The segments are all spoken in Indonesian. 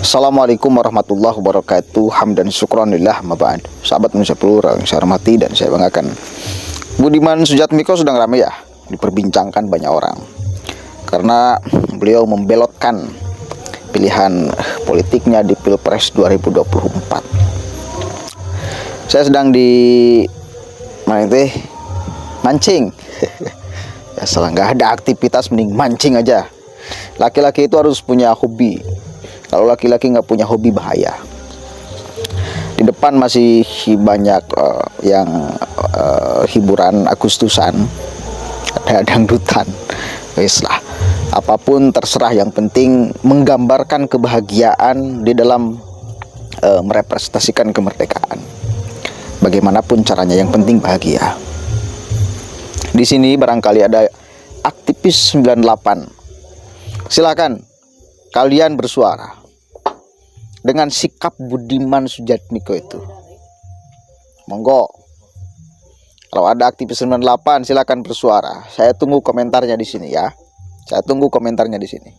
Assalamualaikum warahmatullahi wabarakatuh. Hamdan syukranillah mabad. Sahabat manusia plural yang saya hormati dan saya banggakan, Budiman Sujatmiko sedang ramai ya diperbincangkan banyak orang karena beliau membelotkan pilihan politiknya di Pilpres 2024. Saya sedang mancing. Ya salah, nggak ada aktivitas mending mancing aja. Laki-laki itu harus punya hobi. Kalau laki-laki nggak punya hobi bahaya. Di depan masih banyak yang hiburan Agustusan, ada dangdutan. Wes lah, apapun terserah, yang penting menggambarkan kebahagiaan di dalam merepresentasikan kemerdekaan. Bagaimanapun caranya, yang penting bahagia. Di sini barangkali ada aktivis 98. Silakan kalian bersuara dengan sikap Budiman Sujatmiko itu. Monggo. Kalau ada aktivis 98 silakan bersuara. Saya tunggu komentarnya di sini ya. Saya tunggu komentarnya di sini.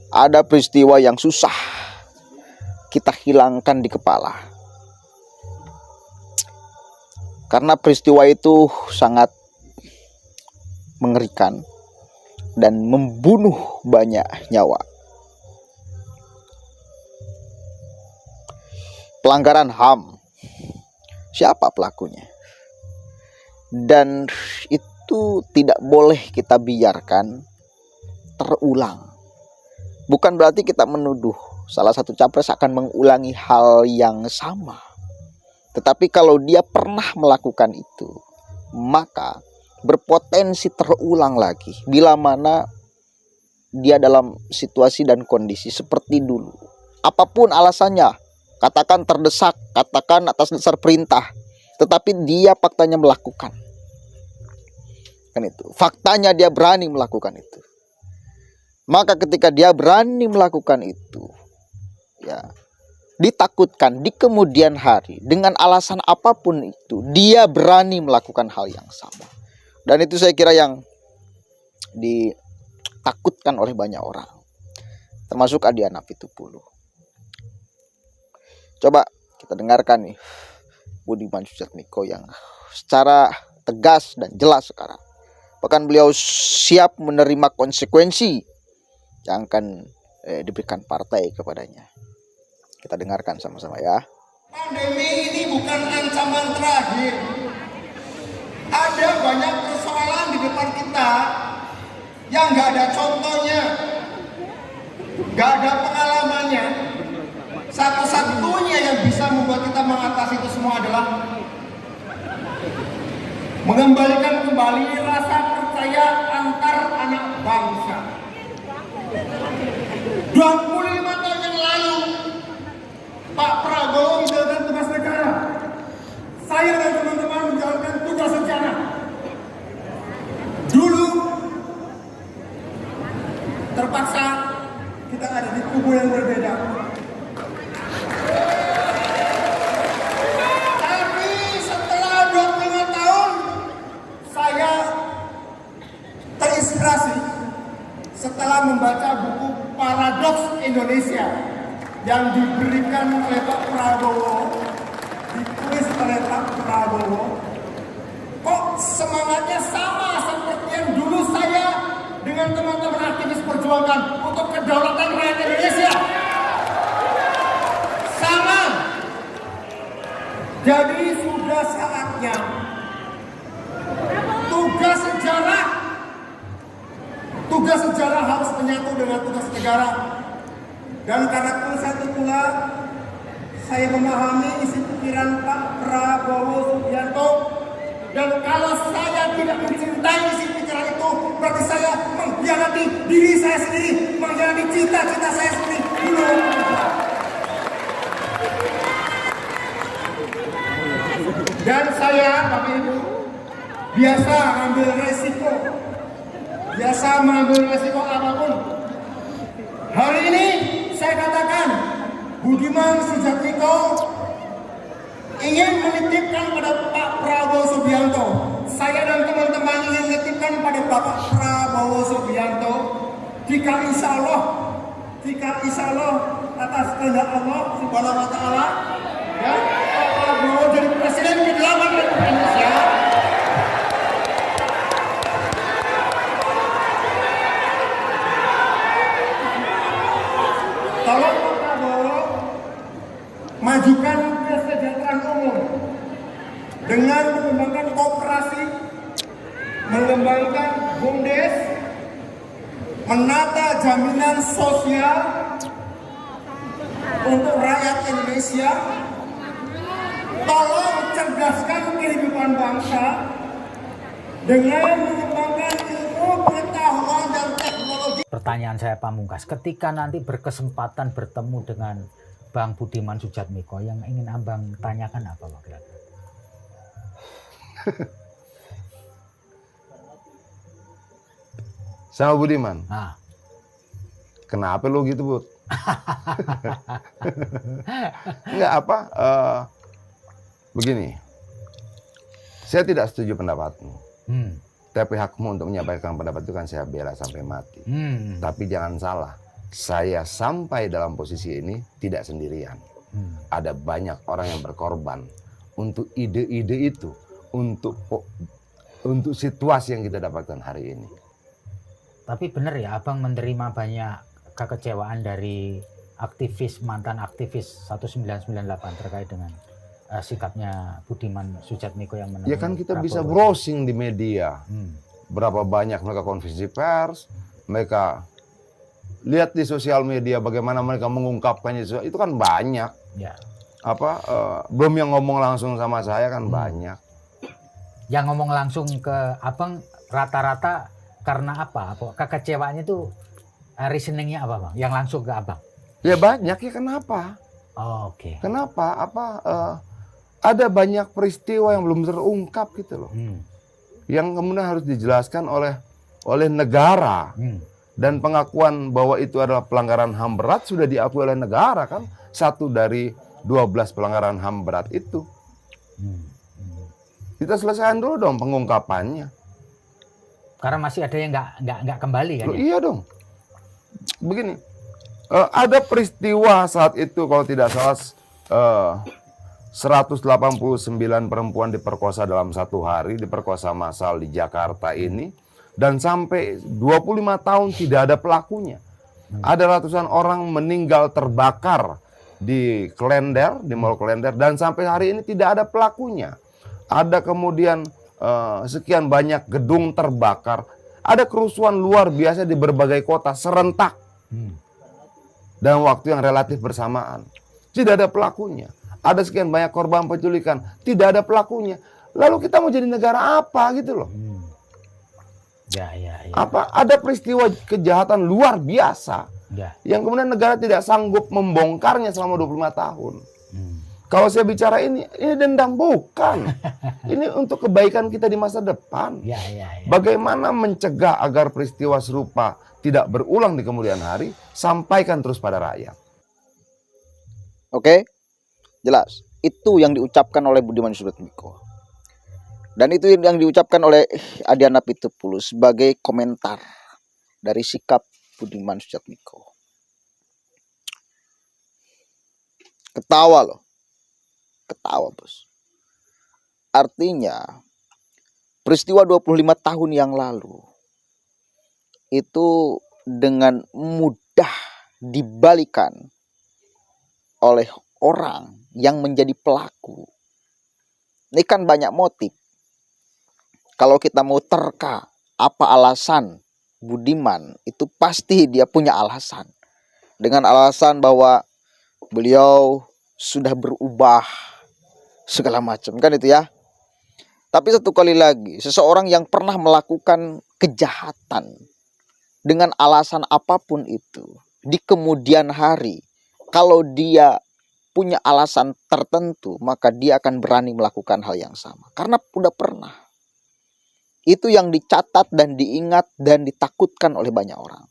Ada peristiwa yang susah kita hilangkan di kepala. Karena peristiwa itu sangat mengerikan dan membunuh banyak nyawa. Pelanggaran HAM. Siapa pelakunya? Dan itu tidak boleh kita biarkan terulang. Bukan berarti kita menuduh salah satu capres akan mengulangi hal yang sama. Tetapi kalau dia pernah melakukan itu, maka berpotensi terulang lagi bila mana dia dalam situasi dan kondisi seperti dulu. Apapun alasannya, katakan terdesak, katakan atas dasar perintah, tetapi dia faktanya melakukan. Kan itu. Faktanya dia berani melakukan itu. Maka ketika dia berani melakukan itu, ya, ditakutkan di kemudian hari dengan alasan apapun itu, dia berani melakukan hal yang sama. Dan itu saya kira yang ditakutkan oleh banyak orang, termasuk Adiana Pitupulu. Coba kita dengarkan nih Budiman Sujatmiko yang secara tegas dan jelas sekarang. Bahkan beliau siap menerima konsekuensi yang akan diberikan partai kepadanya. Kita dengarkan sama-sama ya. Pandemi ini bukan ancaman terakhir. Ada banyak persoalan di depan kita yang nggak ada contohnya, nggak ada pengalamannya. Satu-satunya yang bisa membuat kita mengatasi itu semua adalah mengembalikan kembali rasa percaya antar anak bangsa. 25 tahun yang lalu Pak Prabowo menjalankan tugas negara. Saya dan teman-teman menjalankan tugas rencana. Dulu terpaksa kita ada di kubu yang berbeda. Tapi setelah 25 tahun saya terinspirasi setelah membaca buku Paradoks Indonesia yang diberikan oleh Pak Prabowo, ditulis oleh Pak Prabowo. Kok semangatnya sama seperti yang dulu saya dengan teman-teman aktivis perjuangan untuk kedaulatan rakyat Indonesia? Sama. Jadi sudah saatnya tugas sejarah harus menyatu dengan tugas negara. Dan karena itu pula saya memahami isi pikiran Pak Prabowo Subianto. Dan kalau saya tidak mencintai isi pikiran itu, berarti saya mengkhianati diri saya sendiri, mengkhianati cita-cita saya sendiri. Dan saya, Bapak Ibu, biasa ambil resiko. Biasa mengambil resiko apapun. Hari ini saya katakan, Budiman Sujatmiko ingin menitipkan pada Pak Prabowo Subianto. Saya dan teman-teman ingin menitipkan pada kepada Bapak Prabowo Subianto, jika insya Allah atas kehendak Allah Subhanahu wa Ta'ala, ya, Pak Prabowo jadi presiden ke-8 Republik Indonesia. Tolong Pak Prabowo majukan kesejahteraan umum dengan mengembangkan koperasi, mengembangkan BUMDes, menata jaminan sosial untuk rakyat Indonesia. Tolong cerdaskan kehidupan bangsa dengan mengembangkan ilmu, pengetahuan, dan teknologi. Pertanyaan saya pamungkas, ketika nanti berkesempatan bertemu dengan Bang Budiman Sujatmiko, yang ingin Abang tanyakan apa, Pak? Sama Budiman. Nah, Kenapa lo gitu, Bud? Enggak apa, begini. Saya tidak setuju pendapatmu. Tapi hakmu untuk menyampaikan pendapat itu kan saya bela sampai mati. Tapi jangan salah, saya sampai dalam posisi ini tidak sendirian. Ada banyak orang yang berkorban untuk ide-ide itu, untuk situasi yang kita dapatkan hari ini. tapi benar ya, Abang menerima banyak kekecewaan dari mantan aktivis 1998 terkait dengan sikapnya Budiman Sujatmiko yang menemui Ya kan kita Prabowo. bisa browsing di media. Berapa banyak mereka konferensi pers, mereka lihat di sosial media bagaimana mereka mengungkapkannya, itu kan banyak. Ya. Belum yang ngomong langsung sama saya kan banyak. Yang ngomong langsung ke Abang rata-rata karena apa? Kekecewaannya itu reasoningnya apa, Bang? Yang langsung ke Abang? Ya banyak ya, kenapa? Oh, oke. Kenapa? Ada banyak peristiwa yang belum terungkap gitu loh. Yang kemudian harus dijelaskan oleh negara. Dan pengakuan bahwa itu adalah pelanggaran HAM berat sudah diakui oleh negara kan. 1 dari 12 pelanggaran HAM berat itu. Kita selesaikan dulu dong pengungkapannya. Karena masih ada yang nggak kembali kan? Loh, iya dong. Begini, ada peristiwa saat itu kalau tidak salah 189 perempuan diperkosa dalam 1 hari, diperkosa massal di Jakarta ini, dan sampai 25 tahun tidak ada pelakunya. Ada ratusan orang meninggal terbakar di Klender, di Mall Klender, dan sampai hari ini tidak ada pelakunya. Ada kemudian sekian banyak gedung terbakar. Ada kerusuhan luar biasa di berbagai kota serentak. Dalam waktu yang relatif bersamaan. Tidak ada pelakunya. Ada sekian banyak korban penculikan. Tidak ada pelakunya. Lalu kita mau jadi negara apa gitu loh. Ya. Ada peristiwa kejahatan luar biasa. Ya. Yang kemudian negara tidak sanggup membongkarnya selama 25 tahun. Kalau saya bicara ini dendam bukan. Ini untuk kebaikan kita di masa depan. Ya. Bagaimana mencegah agar peristiwa serupa tidak berulang di kemudian hari, sampaikan terus pada rakyat. Oke, jelas. Itu yang diucapkan oleh Budiman Sujatmiko. Dan itu yang diucapkan oleh Adiana Pitupulu sebagai komentar dari sikap Budiman Sujatmiko. Ketawa loh. Ketawa, Bos. Artinya peristiwa 25 tahun yang lalu itu dengan mudah dibalikan oleh orang yang menjadi pelaku. Ini kan banyak motif. Kalau kita mau terka apa alasan Budiman, itu pasti dia punya alasan. Dengan alasan bahwa beliau sudah berubah segala macam kan itu ya. Tapi satu kali lagi, seseorang yang pernah melakukan kejahatan dengan alasan apapun itu, di kemudian hari, kalau dia punya alasan tertentu, maka dia akan berani melakukan hal yang sama. Karena udah pernah. Itu yang dicatat dan diingat dan ditakutkan oleh banyak orang.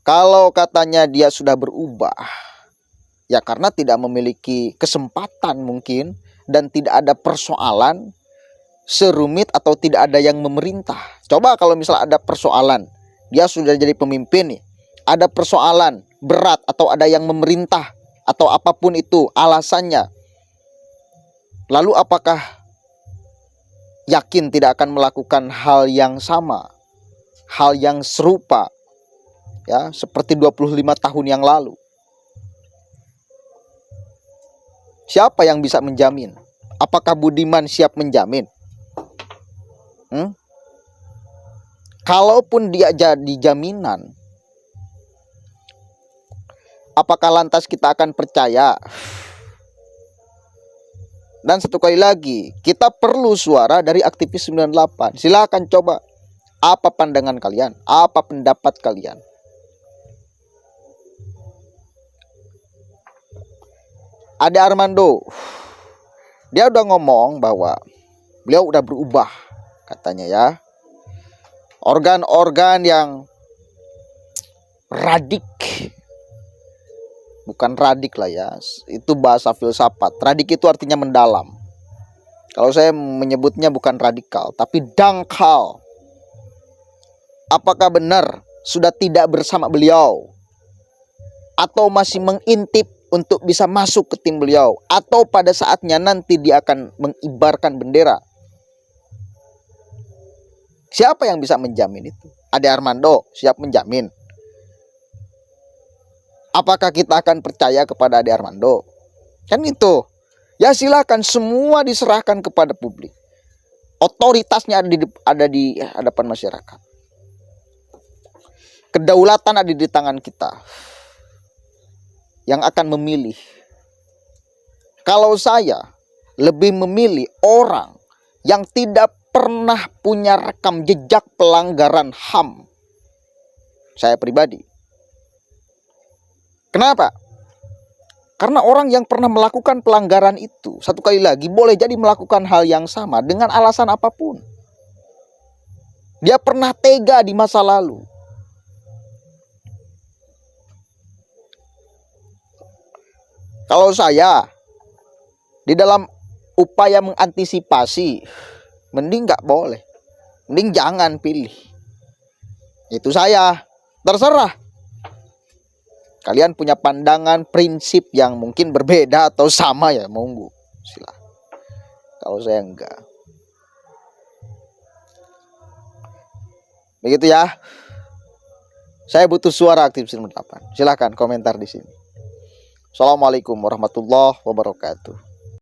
Kalau katanya dia sudah berubah, ya karena tidak memiliki kesempatan mungkin dan tidak ada persoalan serumit atau tidak ada yang memerintah. Coba kalau misalnya ada persoalan, dia sudah jadi pemimpin nih, ada persoalan berat atau ada yang memerintah atau apapun itu alasannya, lalu apakah yakin tidak akan melakukan hal yang sama, hal yang serupa, ya, seperti 25 tahun yang lalu? Siapa yang bisa menjamin? Apakah Budiman siap menjamin? Kalaupun dia jadi jaminan, apakah lantas kita akan percaya? Dan satu kali lagi, kita perlu suara dari aktivis 98. Silakan coba, apa pandangan kalian? Apa pendapat kalian? Ade Armando, dia udah ngomong bahwa beliau udah berubah, katanya ya. Organ-organ yang radik, bukan radik lah ya, itu bahasa filsafat. Radik itu artinya mendalam. Kalau saya menyebutnya bukan radikal, tapi dangkal. Apakah benar sudah tidak bersama beliau? Atau masih mengintip untuk bisa masuk ke tim beliau? Atau pada saatnya nanti dia akan mengibarkan bendera? Siapa yang bisa menjamin itu? Ade Armando siap menjamin. Apakah kita akan percaya kepada Ade Armando? Kan itu. Ya silakan, semua diserahkan kepada publik. Otoritasnya ada di hadapan masyarakat. Kedaulatan ada di tangan kita yang akan memilih. Kalau saya lebih memilih orang yang tidak pernah punya rekam jejak pelanggaran HAM. Saya pribadi. Kenapa? Karena orang yang pernah melakukan pelanggaran itu, satu kali lagi, boleh jadi melakukan hal yang sama dengan alasan apapun. Dia pernah tega di masa lalu. Kalau saya, di dalam upaya mengantisipasi, mending nggak boleh. Mending jangan pilih. Itu saya. Terserah. Kalian punya pandangan, prinsip yang mungkin berbeda atau sama ya, monggo. Silakan. Kalau saya enggak. Begitu ya. Saya butuh suara aktivis 98. Silakan komentar di sini. Assalamualaikum warahmatullahi wabarakatuh.